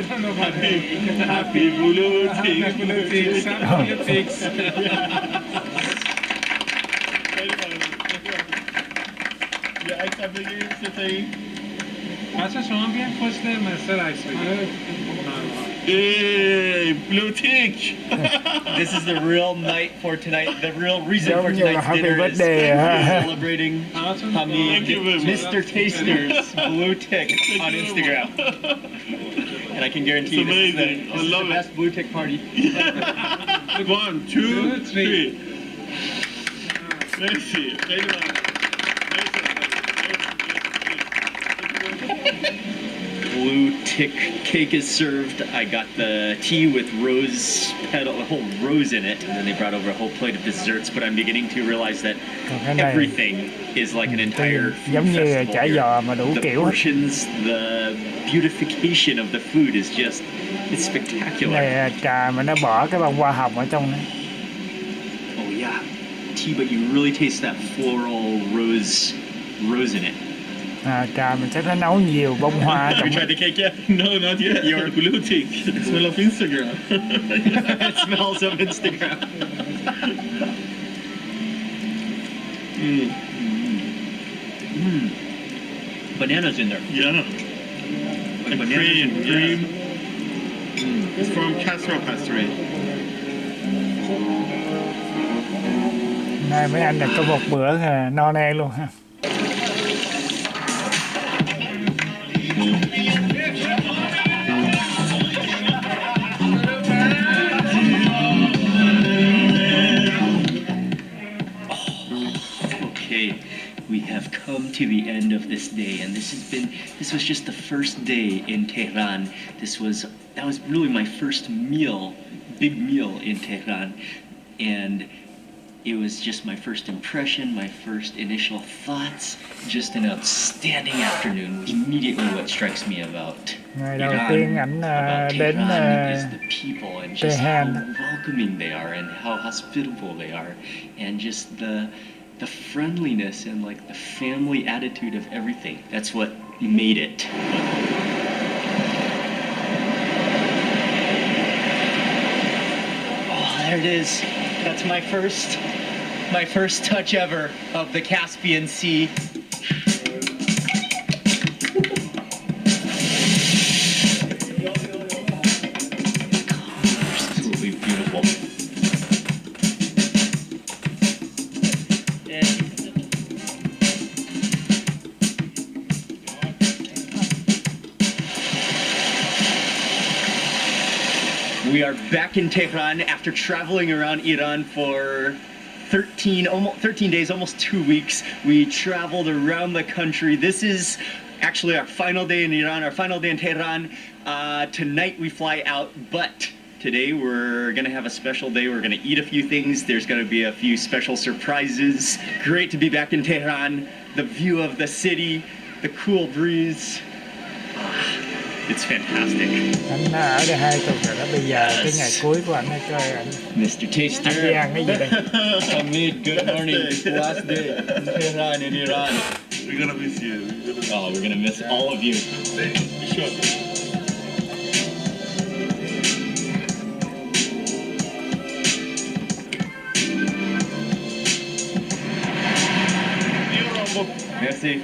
don't know about Happy blue politics. Politics. بچه شما بیان پشت مستر عکس بگیرید. Hey, blue tick! This is the real night for tonight. The real reason for tonight's dinner is celebrating Hamid, Mr. Taster's blue tick on Instagram. And I can guarantee you this is the best blue tick party. 1, 2, 3. Merci. Blue tick cake is served. I got the tea with rose petal, a whole rose in it, and then they brought over a whole plate of desserts. But I'm beginning to realize that everything is like an entire food festival. The portions, the beautification of the food is just, it's spectacular. Này trà mà nó bỏ cái bông hoa hồng ở trong đó. Oh yeah, tea, but you really taste that floral rose in it. Trà mình sẽ phải nấu nhiều bông hoa Have you tried the cake yet? No, not yet. Your blue tick. It smells of Instagram. It smells of Instagram. Bananas in there. Yeah. Like And bananas cream. It's from Castro Pastry. Này mấy anh là có một bữa no nê luôn ha. We have come to the end of this day, and this was just the first day in Tehran. That was really my first big meal in Tehran, and it was just my first impression, my first initial thoughts. Just an outstanding afternoon. Immediately, what strikes me about Ngày đầu tiên ảnh đến is the people and just how welcoming they are and how hospitable they are, and just the friendliness and like the family attitude of everything. That's what made it. Oh, there it is. That's my first touch ever of the Caspian Sea. Absolutely beautiful. We are back in Tehran after traveling around Iran for 13 days, almost 2 weeks. We traveled around the country. This is actually our final day in Iran, our final day in Tehran. Tonight we fly out, but today we're going to have a special day. We're going to eat a few things. There's going to be a few special surprises. Great to be back in Tehran. The view of the city, the cool breeze. It's fantastic. Anh ở đây 2 tuần rồi đó, bây giờ cái ngày cuối của anh coi anh. Mr. Taster. Anh đi ăn cái gì đây? Hamid, good morning. Last day in Tehran in Iran. We're gonna miss you. Oh, we're gonna miss all of you. Sure. Merci.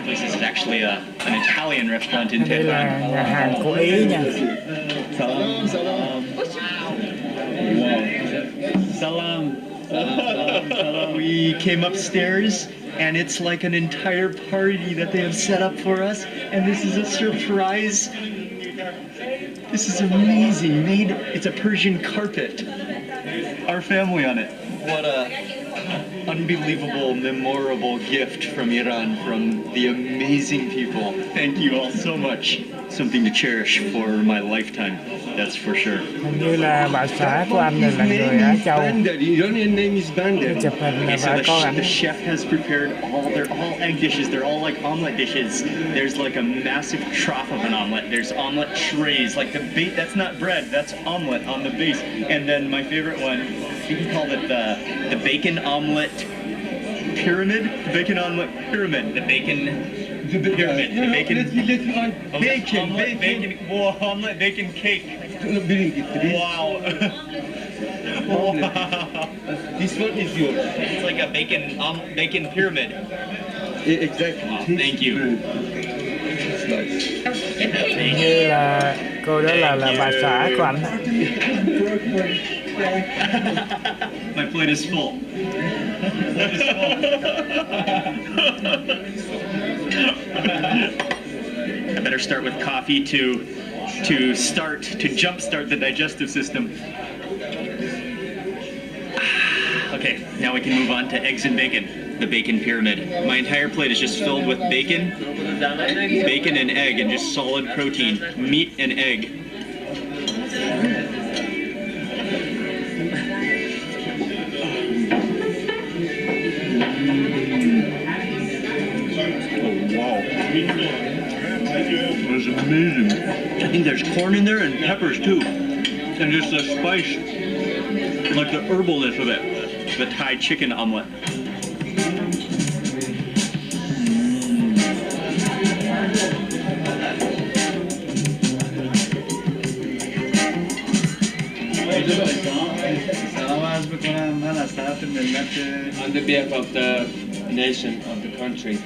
This is actually an Italian restaurant in Đây là Tehran. nhà hàng của Ý nha. Salam, salam. Salam. Salam. We came upstairs, and it's like an entire party that they have set up for us, and this is a surprise. This is amazing. It's a Persian carpet. Our family on it. What a unbelievable, memorable gift from Iran, from the amazing people. Thank you all so much. Something to cherish for my lifetime, that's for sure. Hình như là bà xã của anh này là người Á Châu. Iranian name is Bandar. Chụp hình là Okay, so bà con the ảnh. chef has prepared they're all egg dishes. They're all like omelet dishes. There's like a massive trough of an omelet. There's omelet trays, like the bait. That's not bread. That's omelet on the base. And then my favorite one, I think he called it the bacon omelet pyramid. The bacon omelet pyramid. The bacon pyramid. The bacon. Bacon. Whoa, omelet bacon cake. Bring it, please. Wow. Wow. This one is yours. It's like a bacon pyramid. Exactly. Oh, thank you. Hình như là cô đó là bà xã của anh. My plate is full. I better start with coffee to jumpstart the digestive system. Okay, now we can move on to eggs and bacon, the bacon pyramid. My entire plate is just filled with bacon and egg, and just solid protein, meat and egg. Oh, wow. That's amazing. I think there's corn in there and peppers too. And just the spice, like the herbalness of it. The Thai chicken omelet. On the behalf of the nation, of the country,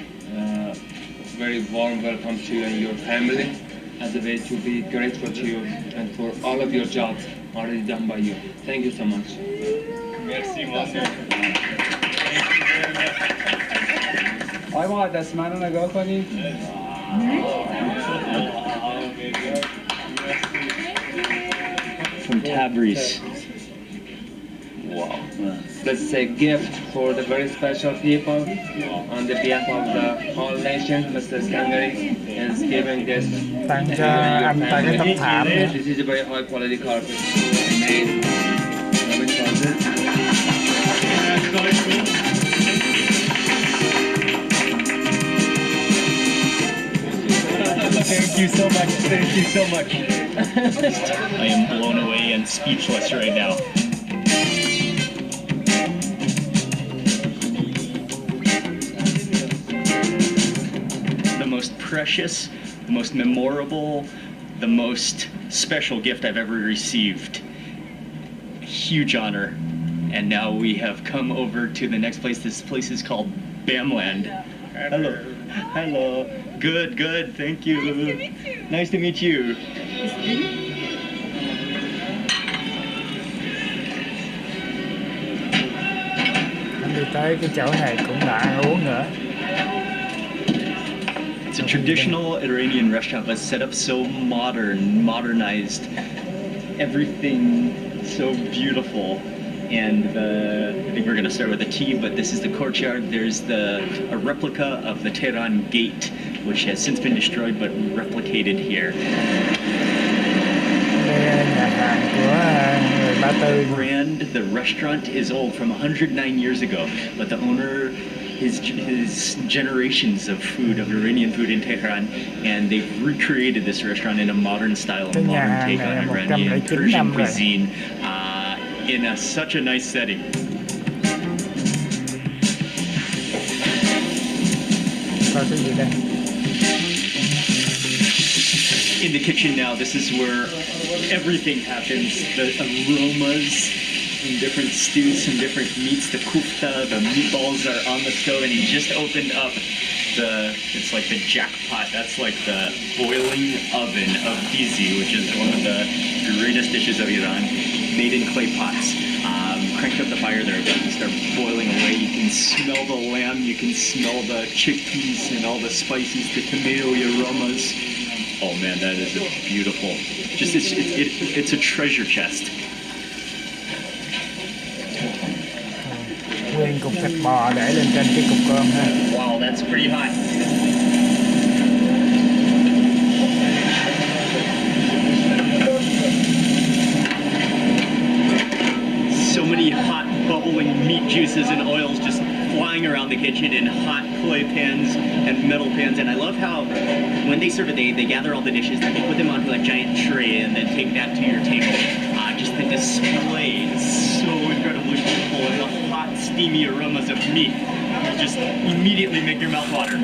very warm welcome to you and your family as a way to be grateful to you and for all of your jobs already done by you. Thank you so much. Merci, monsieur. آقای مقدس منو نگاه کنید. From Tabriz. Wow. This is a gift for the very special people on the behalf of the whole nation. Mr. Skangari is giving this Tặng cho anh tại cái tấm thảm nữa. This is a very high quality carpet. Made. Thank you so much. Thank you so much. I am blown away and speechless right now. The most precious, the most memorable, the most special gift I've ever received. Huge honor. And now we have come over to the next place. This place is called Bamland. Hello. Hello. Good, good. Thank you. Nice to meet you. Anh đi tới cái chỗ này cũng đã ăn uống nữa. It's a traditional Iranian restaurant, but set up so modern, modernized. Everything so beautiful. And I think we're going to start with the tea, but this is the courtyard. There's a replica of the Tehran Gate, which has since been destroyed, but replicated here. The brand, the restaurant is old, from 109 years ago, but the owner, his generations of food, of Iranian food in Tehran, and they've recreated this restaurant in a modern style, a modern take on Iranian Persian cuisine. In such a nice setting. In the kitchen now, this is where everything happens. The aromas from different stews, some different meats. The kufta, the meatballs are on the stove, and he just opened up it's like the jackpot. That's like the boiling oven of Dizi, which is one of the greatest dishes of Iran, made in clay pots. Cranked up the fire, they're about to start boiling away. You can smell the lamb, you can smell the chickpeas and all the spices, the tomato aromas. Oh man, that is beautiful. Just it's a treasure chest. Nguyên cục thịt bò để lên trên cái cục cơm ha. Wow, that's pretty hot. So many hot, bubbling meat juices and oils just flying around the kitchen in hot clay pans and metal pans. And I love how when they serve it, they gather all the dishes and they put them onto a giant tray and then take that to your table. Just the display is so incredibly beautiful, and the hot, steamy aromas of meat will just immediately make your mouth water.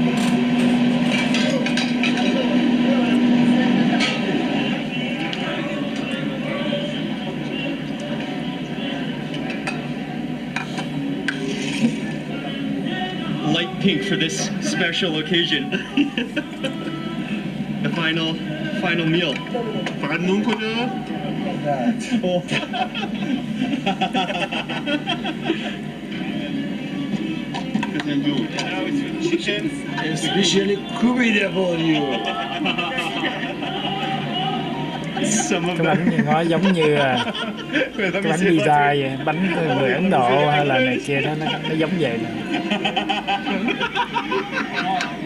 Light pink for this special occasion. The final meal. Oh. Chicken especially cooked for you. Cái bánh gì nó giống như cái bánh pizza vậy, bánh người Ấn Độ hay là này kia đó, nó giống vậy nè.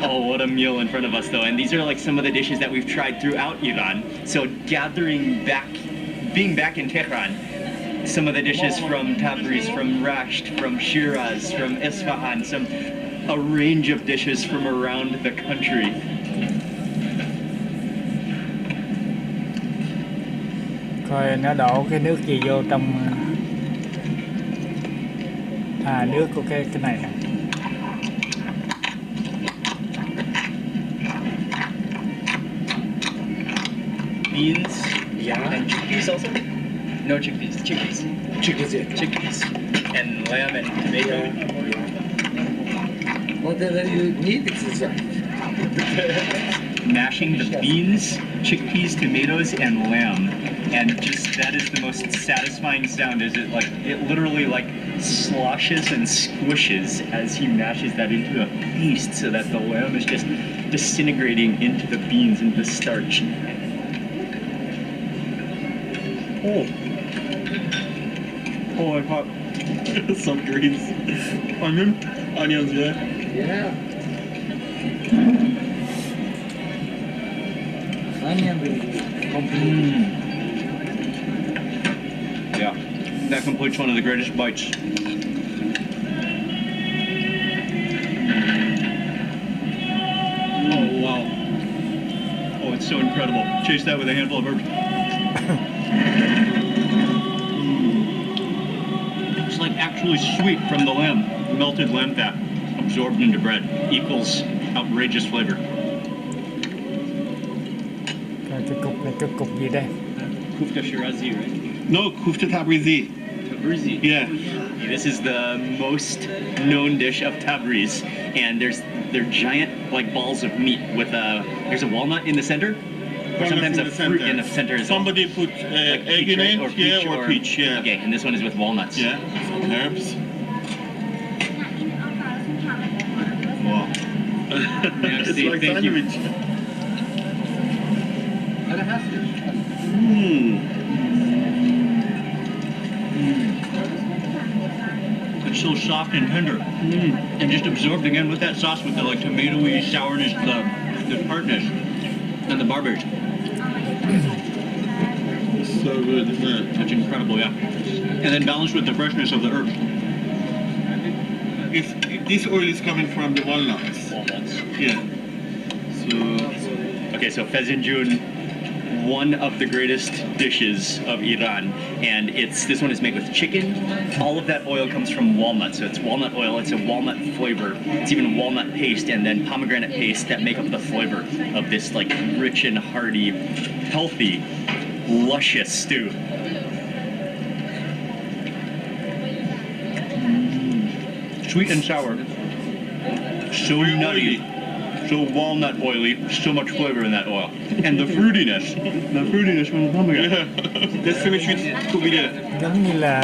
Oh, what a meal in front of us though. And these are like some of the dishes that we've tried throughout Iran. So being back in Tehran, some of the dishes from Tabriz, from Rasht, from Shiraz, from Isfahan, a range of dishes from around the country. Coi nó đổ cái nước gì vô trong nước của cái này nè. Beans, and chickpeas also? No chickpeas, chickpeas. Chickpeas. And lamb and tomato. Whatever you need, it's inside. Mashing the beans, chickpeas, tomatoes, and lamb. And just, that is the most satisfying sound, is it literally like sloshes and squishes as he mashes that into a feast so that the lamb is just disintegrating into the beans, into the starch. Oh, I caught some greens. Onions, yeah. Yeah. Onion will complete. Yeah, that completes one of the greatest bites. Oh, wow. Oh, it's so incredible. Chase that with a handful of herbs. It's like actually sweet from the lamb. Melted lamb fat absorbed into bread equals outrageous flavor. Cái cục gì đây? Kufta Shirazi, right? No, kufta Tabrizi. Tabrizi. Yeah. This is the most known dish of Tabriz, and they're giant like balls of meat with there's a walnut in the center. Or sometimes a fruit in the center as well. Somebody put Like egg peach, in right? it, or peach, yeah. Okay, and this one is with walnuts. Yeah, some herbs. Wow. Merci, It's like thank sandwich. It's so soft and tender, and just absorbed again with that sauce, with the like tomatoey sourness, the tartness, and the barberries. So good, isn't it? Such incredible, yeah. And then balanced with the freshness of the herbs. This oil is coming from the walnuts. Walnuts. Yeah. Okay, so Fezenjun, one of the greatest dishes of Iran, and this one is made with chicken. All of that oil comes from walnut, so it's walnut oil, it's a walnut flavor. It's even walnut paste and then pomegranate paste that make up the flavor of this like rich and hearty, healthy, luscious stew. Sweet and sour, so nutty, so walnut oily, so much flavor in that oil. And the fruitiness from the pomegranate. Let's finish with kubide. Giống như là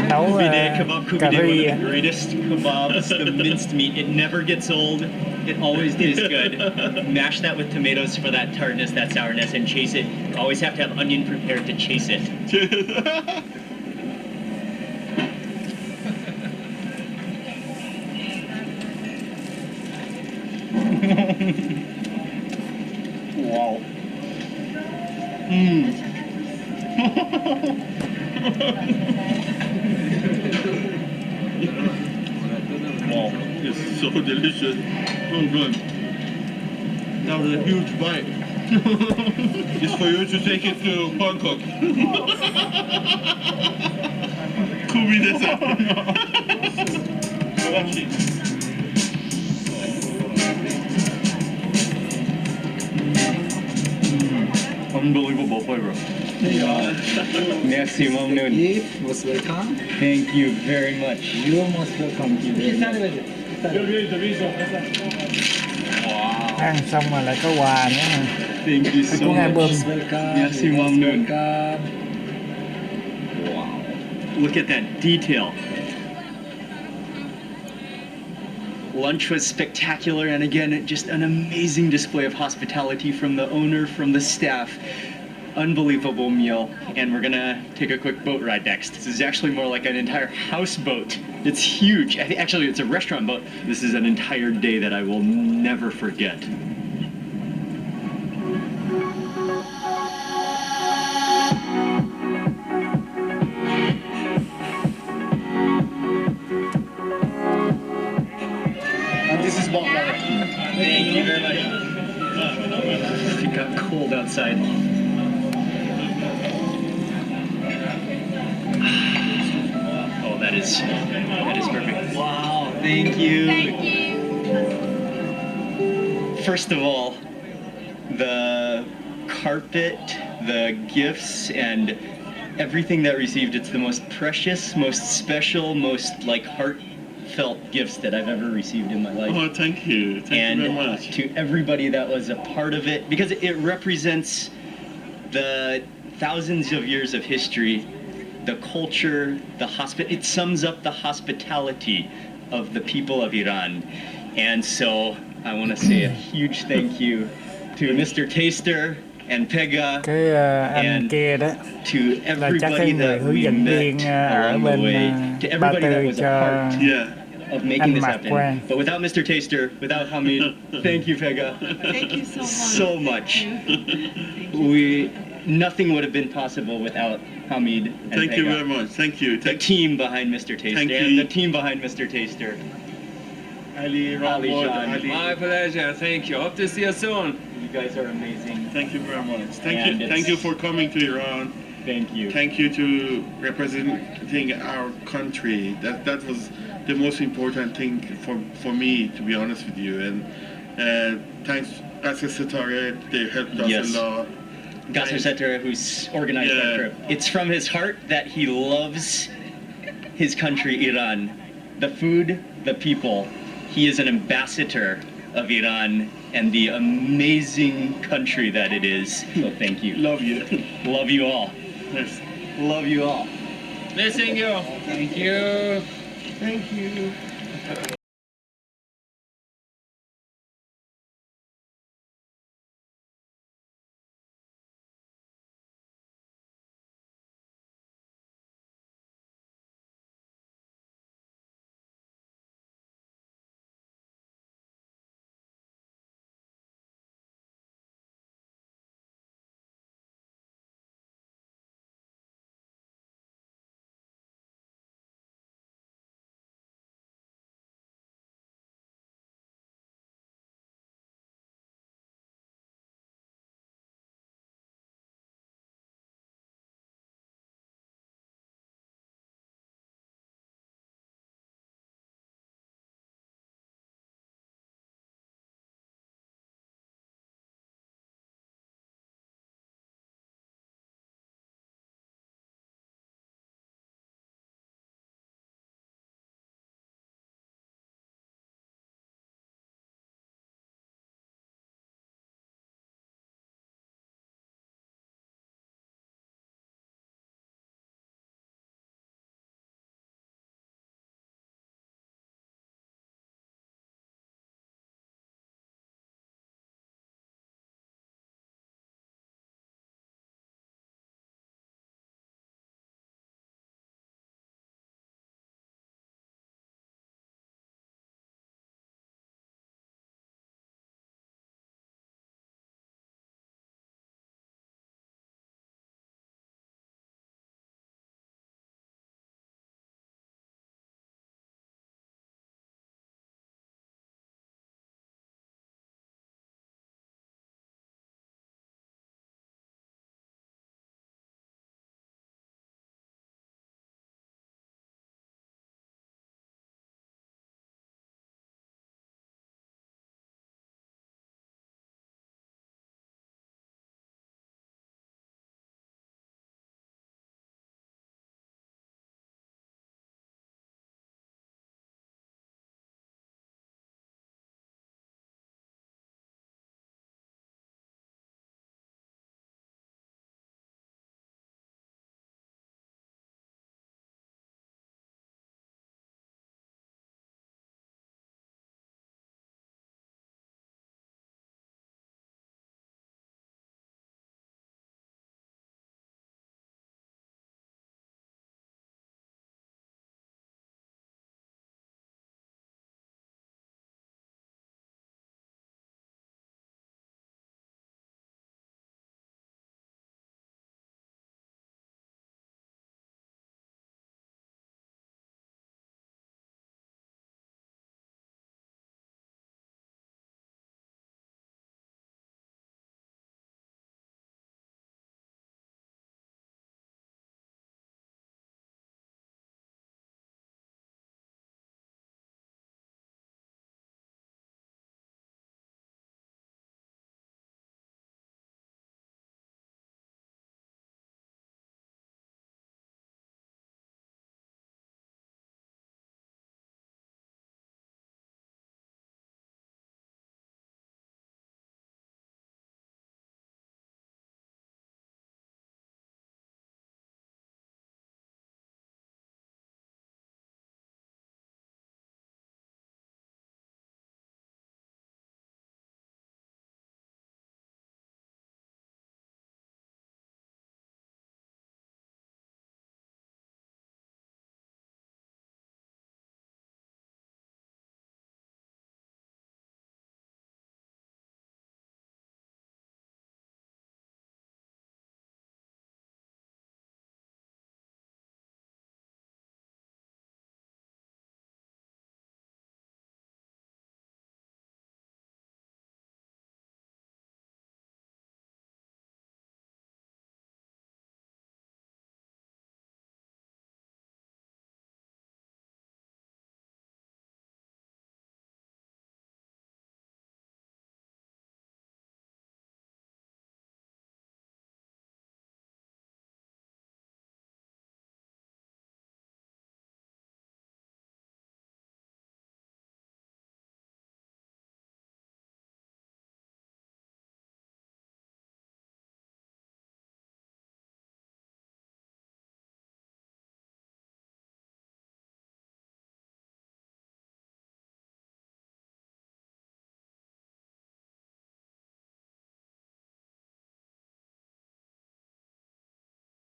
nấu Kubide, kebab cà kubide, one ri. of the greatest kebabs, the minced meat. It never gets old. It always tastes good. Mash that with tomatoes for that tartness, that sourness, and chase it. You always have to have onion prepared to chase it. Wow. Wow, it's so delicious. So good. That was a huge bite. It's for you to take it to Bangkok. Unbelievable flavor. Merci, Mamnoon. If most welcome. Thank you very much. You most welcome. Wow. Ăn xong mà lại có quà nữa nè. Thank you so Cũng album. much. Merci, Mamnoon. Wow. Look at that detail. Lunch was spectacular, and again, just an amazing display of hospitality from the owner, from the staff. Unbelievable meal, and we're gonna take a quick boat ride next. This is actually more like an entire houseboat. It's huge. Actually, it's a restaurant boat. This is an entire day that I will never forget. And this is what Thank you very much. It got cold outside. Oh, that is perfect. Wow, thank you. Thank you. First of all, the carpet, the gifts, and everything that received, it's the most precious, most special, most like heartfelt gifts that I've ever received in my life. Oh, thank you. Thank you very much. To everybody that was a part of it, because it represents the thousands of years of history, the culture, it sums up the hospitality of the people of Iran. And so I want to say a huge thank you to Mr. Taster and Pega Cái anh kia đó to là chắc cái everybody người that hướng we dẫn met viên ở along the bên way, to Ba everybody that Tư was a cho part of making anh this Mạc happen. Quang. But without Mr. Taster, without Hamid, thank you, Pega. Thank you so much. So much. Nothing would have been possible without Hamid and Thank you Pega. very much. Thank you. The team behind Mr. Taster Thank and you. the team behind Mr. Taster. Ali, Ali Rahmat, Jan. Ali. My pleasure. Thank you. Hope to see you soon. You guys are amazing. Thank you very much. And Thank you for coming to Iran. Thank you. Thank you to representing our country. That was the most important thing for me, to be honest with you. And thanks, Qasr Satare, they helped us Yes. a lot. Qasr Satare, who's organized that trip. It's from his heart that he loves his country, Iran. The food, the people. He is an ambassador of Iran and the amazing country that it is. So thank you. Love you. Love you all. Yes. Love you all. Missing you. Thank you. Thank you.